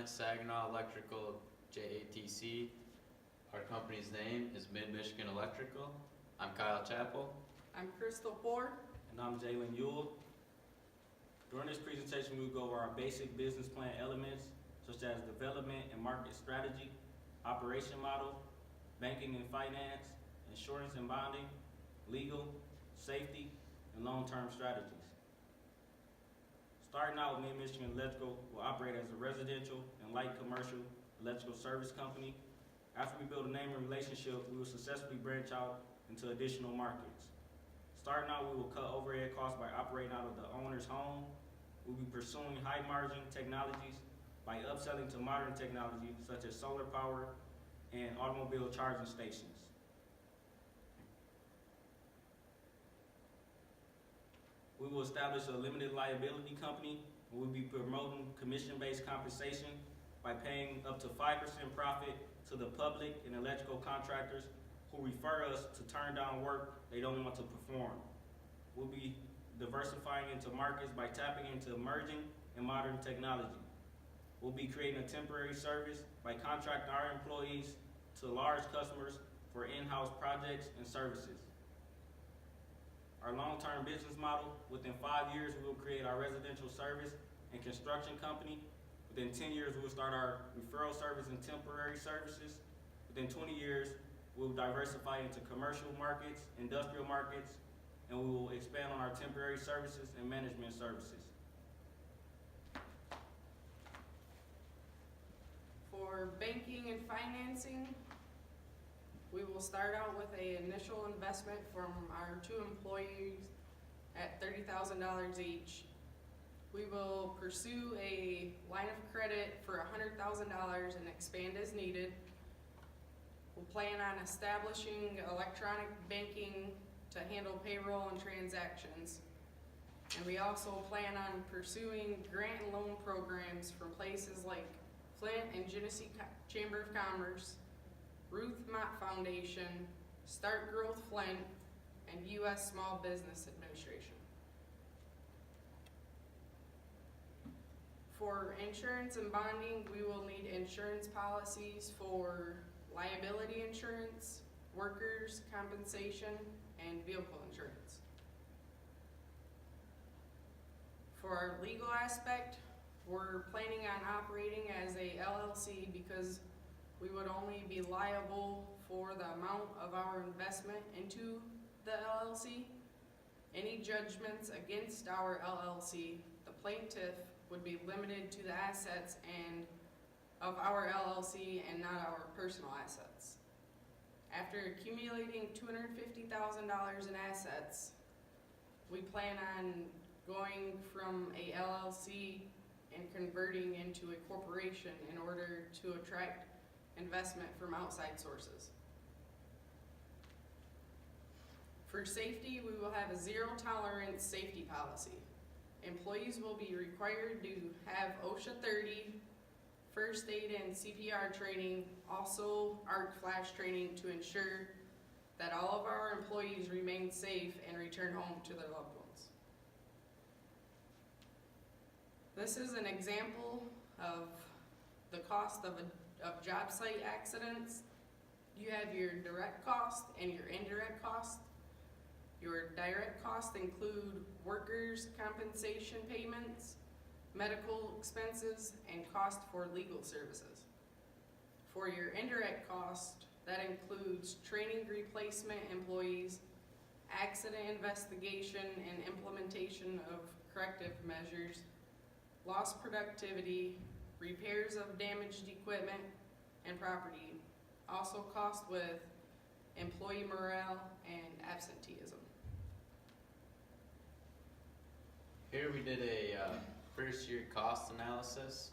Flint, Saginaw Electrical, JATC. Our company's name is Mid-Michigan Electrical. I'm Kyle Chappell. I'm Crystal Poor. And I'm Jalen Yule. During this presentation, we will go over our basic business plan elements, such as development and market strategy, operation model, banking and finance, insurance and bonding, legal, safety, and long-term strategies. Starting out with Mid-Michigan Electrical will operate as a residential and light commercial electrical service company. After we build a name and relationship, we will successfully branch out into additional markets. Starting out, we will cut overhead costs by operating out of the owner's home. We'll be pursuing high-margin technologies by upselling to modern technology such as solar power and automobile charging stations. We will establish a limited liability company, and we'll be promoting commission-based compensation by paying up to 5% profit to the public and electrical contractors who refer us to turn down work they don't want to perform. We'll be diversifying into markets by tapping into emerging and modern technology. We'll be creating a temporary service by contracting our employees to large customers for in-house projects and services. Our long-term business model, within 5 years, we will create our residential service and construction company. Within 10 years, we will start our referral service and temporary services. Within 20 years, we will diversify into commercial markets, industrial markets, and we will expand on our temporary services and management services. For banking and financing, we will start out with an initial investment from our 2 employees at $30,000 each. We will pursue a line of credit for $100,000 and expand as needed. We'll plan on establishing electronic banking to handle payroll and transactions. And we also plan on pursuing grant and loan programs from places like Flint and Genesee Chamber of Commerce, Ruth Mott Foundation, Start Growth Flint, and U.S. Small Business Administration. For insurance and bonding, we will need insurance policies for liability insurance, workers' compensation, and vehicle insurance. For our legal aspect, we're planning on operating as a LLC because we would only be liable for the amount of our investment into the LLC. Any judgments against our LLC, the plaintiff would be limited to the assets and of our LLC and not our personal assets. After accumulating $250,000 in assets, we plan on going from a LLC and converting into a corporation in order to attract investment from outside sources. For safety, we will have a zero-tolerance safety policy. Employees will be required to have OSHA 30, first aid and CPR training, also arc flash training to ensure that all of our employees remain safe and return home to their loved ones. This is an example of the cost of job site accidents. You have your direct cost and your indirect cost. Your direct costs include workers' compensation payments, medical expenses, and cost for legal services. For your indirect cost, that includes training replacement employees, accident investigation and implementation of corrective measures, lost productivity, repairs of damaged equipment and property, also cost with employee morale and absenteeism. Here we did a first year cost analysis.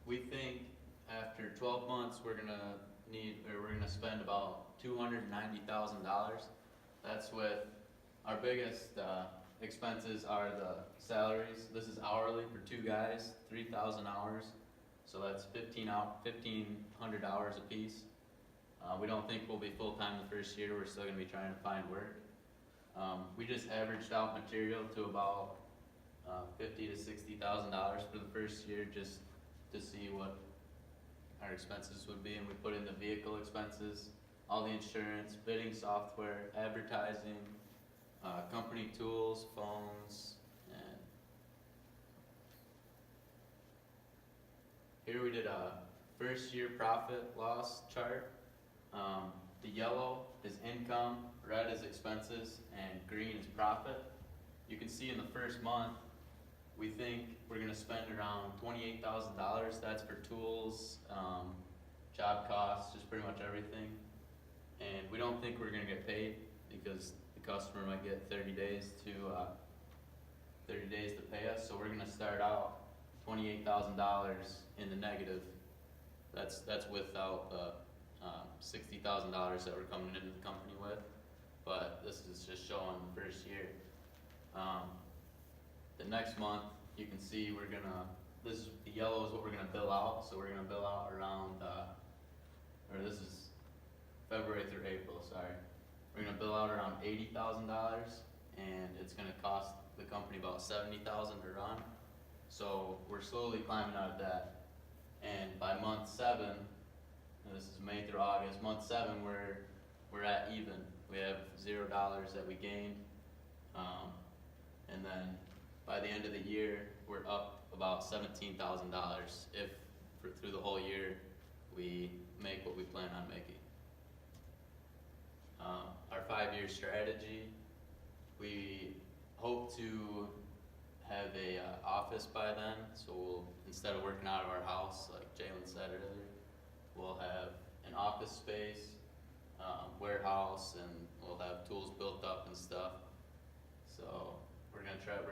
We think after 12 months we're gonna spend about $290,000. That's with our biggest expenses are the salaries. This is hourly for 2 guys, 3,000 hours. So that's 1,500 hours a piece. We don't think we'll be full-time the first year. We're still gonna be trying to find work. We just averaged out material to about $50,000 to $60,000 for the first year, just to see what our expenses would be, and we put in the vehicle expenses, all the insurance, bidding software, advertising, company tools, phones, and here we did a first year profit loss chart. The yellow is income, red is expenses, and green is profit. You can see in the first month, we think we're gonna spend around $28,000. That's for tools, job costs, just pretty much everything. And we don't think we're gonna get paid because the customer might get 30 days to pay us. So we're gonna start out $28,000 in the negative. That's without the $60,000 that we're coming into the company with. But this is just showing the first year. The next month, you can see we're gonna, the yellow is what we're gonna bill out, so we're gonna bill out around, or this is February through April, sorry. We're gonna bill out around $80,000, and it's gonna cost the company about $70,000 to run. So we're slowly climbing out of debt. And by month 7, and this is May through August, month 7, we're at even. We have $0 that we gained. And then by the end of the year, we're up about $17,000 if through the whole year we make what we plan on making. Our 5-year strategy, we hope to have a office by then, so we'll, instead of working out of our house, like Jalen said earlier, we'll have an office space, warehouse, and we'll have tools built up and stuff. So we're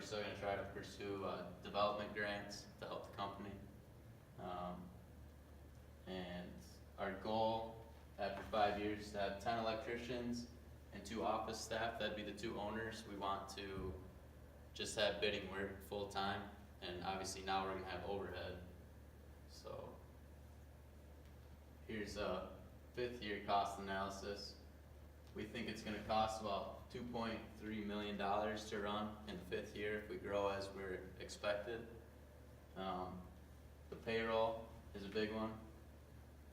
still gonna try to pursue development grants to help the company. And our goal after 5 years is to have 10 electricians and 2 office staff. That'd be the 2 owners. We want to just have bidding work full time, and obviously now we're gonna have overhead. So here's a 5th year cost analysis. We think it's gonna cost about $2.3 million to run in the 5th year if we grow as we're expected. The payroll is a big one,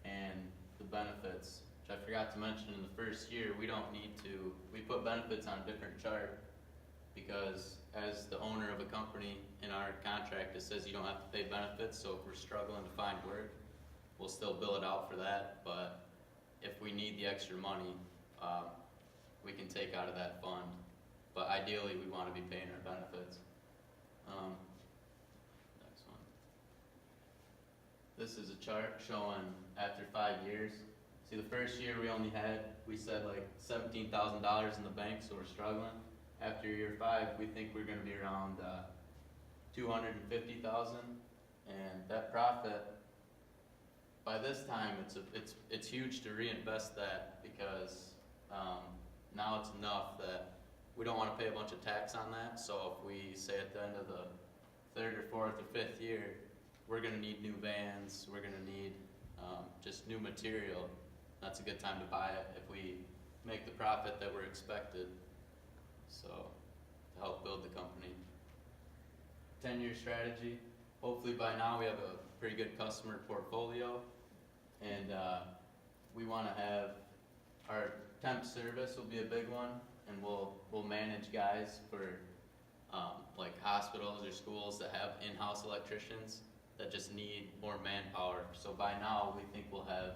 and the benefits, which I forgot to mention in the first year, we put benefits on a different chart because as the owner of a company in our contract, it says you don't have to pay benefits, so if we're struggling to find work, we'll still bill it out for that, but if we need the extra money, we can take out of that fund. But ideally, we want to be paying our benefits. Next one. This is a chart showing after 5 years. See, the first year we said like $17,000 in the bank, so we're struggling. After year 5, we think we're going to be around $250,000, and that profit, by this time, it's huge to reinvest that because now it's enough that we don't want to pay a bunch of tax on that. So if we say at the end of the 3rd or 4th or 5th year, we're going to need new vans, we're going to need just new material, that's a good time to buy it if we make the profit that we're expected. So to help build the company. 10-year strategy. Hopefully by now we have a pretty good customer portfolio, and we want to have our temp service will be a big one, and we'll manage guys for like hospitals or schools that have in-house electricians that just need more manpower. So by now we think we'll have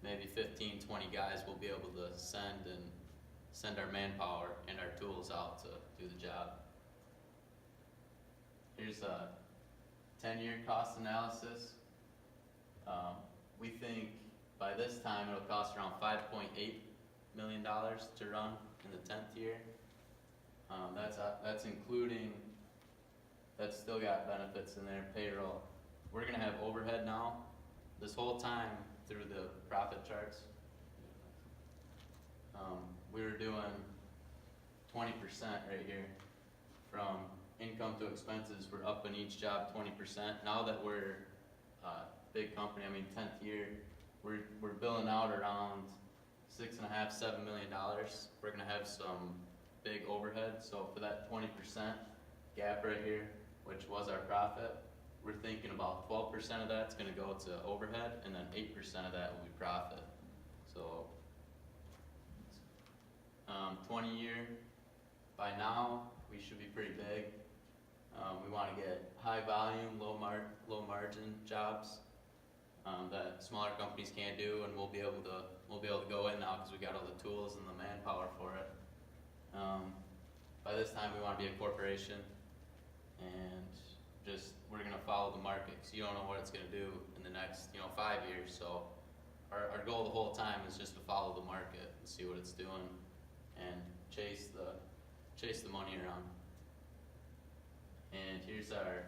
maybe 15, 20 guys we'll be able to send our manpower and our tools out to do the job. Here's a 10-year cost analysis. We think by this time it'll cost around $5.8 million to run in the 10th year. That's including, that's still got benefits in there, payroll. We're gonna have overhead now. This whole time through the profit charts, we were doing 20% right here. From income to expenses, we're up in each job 20%. Now that we're a big company, 10th year, we're billing out around $6.5, $7 million. We're gonna have some big overhead, so for that 20% gap right here, which was our profit, we're thinking about 12% of that's gonna go to overhead, and then 8% of that will be profit. So, 20-year, by now, we should be pretty big. We wanna get high volume, low margin jobs, that smaller companies can't do, and we'll be able to go in now, cause we got all the tools and the manpower for it. By this time, we wanna be a corporation, and we're gonna follow the market, cause you don't know what it's gonna do in the next, 5 years, so our goal the whole time is just to follow the market and see what it's doing, and chase the money around. And here's our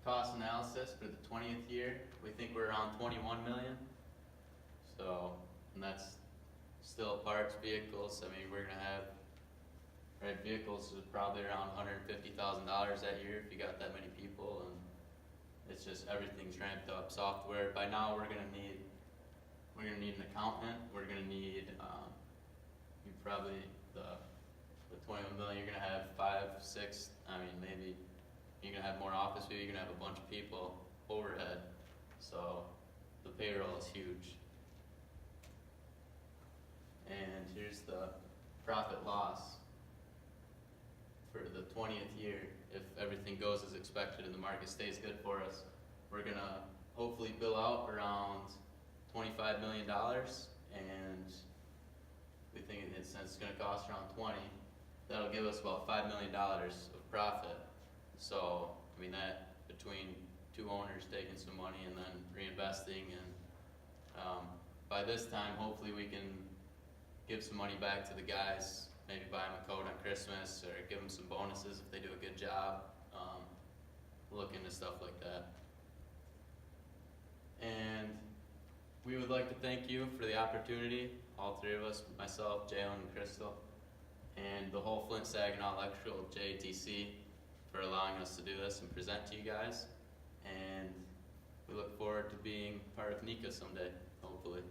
cost analysis for the 20th year. We think we're around 21 million. So, and that's still parts, vehicles. I mean, we're gonna have, right, vehicles is probably around $150,000 that year if you got that many people, and it's just everything's ramped up. Software. By now, we're gonna need an accountant. We're gonna need you probably the 21 million. You're gonna have 5, 6. I mean, maybe you're gonna have more office people. You're gonna have a bunch of people overhead. So the payroll is huge. And here's the profit loss for the 20th year. If everything goes as expected and the market stays good for us, we're gonna hopefully bill out around $25 million, and we think since it's gonna cost around 20, that'll give us about $5 million of profit. So, I mean, that between two owners taking some money and then reinvesting, and by this time, hopefully we can give some money back to the guys, maybe buy them a coat on Christmas, or give them some bonuses if they do a good job, look into stuff like that. And we would like to thank you for the opportunity, all three of us, myself, Jalen, and Crystal, and the whole Flint Saginaw Electrical JATC for allowing us to do this and present to you guys. And we look forward to being part of NECA someday, hopefully.